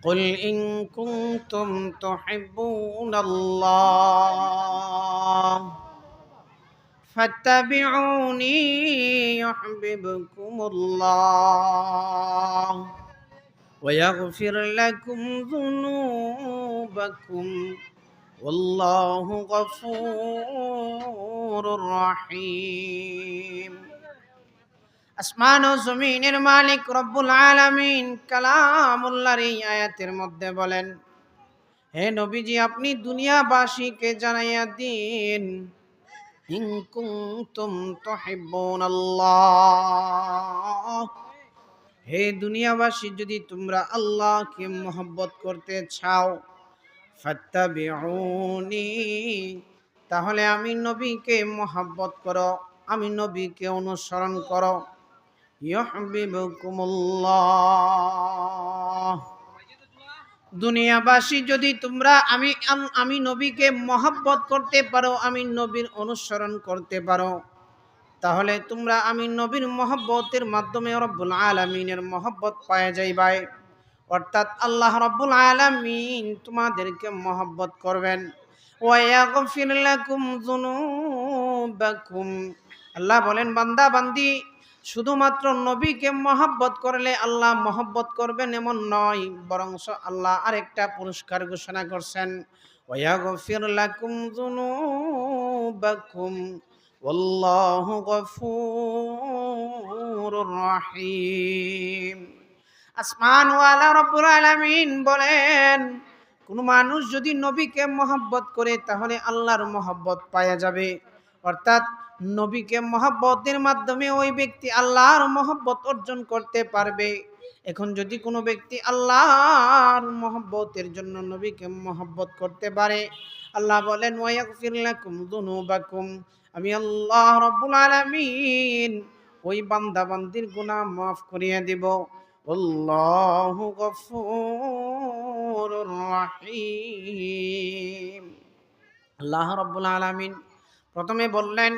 قل إن كنتم تحبون الله فاتبعوني يحببكم الله ويغفر لكم ذنوبكم والله غفور رحيم। আসমান ও জমিনের মালিক রব্বুল আলামিন কালামুল্লাহর এই আয়াতের মধ্যে বলেন, হে নবীজি আপনি দুনিয়াবাসীকে জানাইয়া দিন, ইন কুনতুম তুহিব্বুনাল্লাহ, হে দুনিয়াবাসী যদি তোমরা আল্লাহকে মহব্বত করতে চাও, ফাত্তাবিউনি, তাহলে আমি নবীকে মহব্বত করো, আমি নবীকে অনুসরণ করো। ইউহিব্বুকুমুল্লাহ, দুনিয়াবাসী যদি তোমরা আমি নবীকে মহব্বত করতে পারো, আমি নবীর অনুসরণ করতে পারো, তাহলে তোমরা আমি নবীর মহব্বতের মাধ্যমে রব্বুল আলামিনের মহব্বত পাওয়া যাইবাই। অর্থাৎ আল্লাহ রব্বুল আলামিন তোমাদেরকে মহব্বত করবেন। ওয়া ইয়াগফির লাকুম যুনুবাকুম, আল্লাহ বলেন বান্দা বান্দি শুধুমাত্র নবীকে মহব্বত করলে আল্লাহ মহব্বত করবেন এমন নয়, বরং আল্লাহ আরেকটা পুরস্কার ঘোষণা করছেন, ওয়া ইয়াগফির লাকুম যুনুবাকুম ওয়াল্লাহু গফুরুর রহিম। আসমানওয়ালা রব্বুল আলামিন বলেন, কোন মানুষ যদি নবীকে মহব্বত করে তাহলে আল্লাহর মহব্বত পাওয়া যাবে। অর্থাৎ নবীকে মহব্বতের মাধ্যমে ওই ব্যক্তি আল্লাহর মহব্বত অর্জন করতে পারবে। এখন যদি কোনো ব্যক্তি আল্লাহর মহব্বতের জন্য নবীকে মহব্বত করতে পারে, আল্লাহ বলেন ওয়া ইয়াগফির লাকুম যুনুবাকুম, আমি আল্লাহ রব্বুল আলামিন ওই বান্দা বান্দির গুনাহ মাফ করিয়ে দেব। আল্লাহু গফুরুর রহিম। আল্লাহ রাব্বুল আলামিন প্রথমে বললেন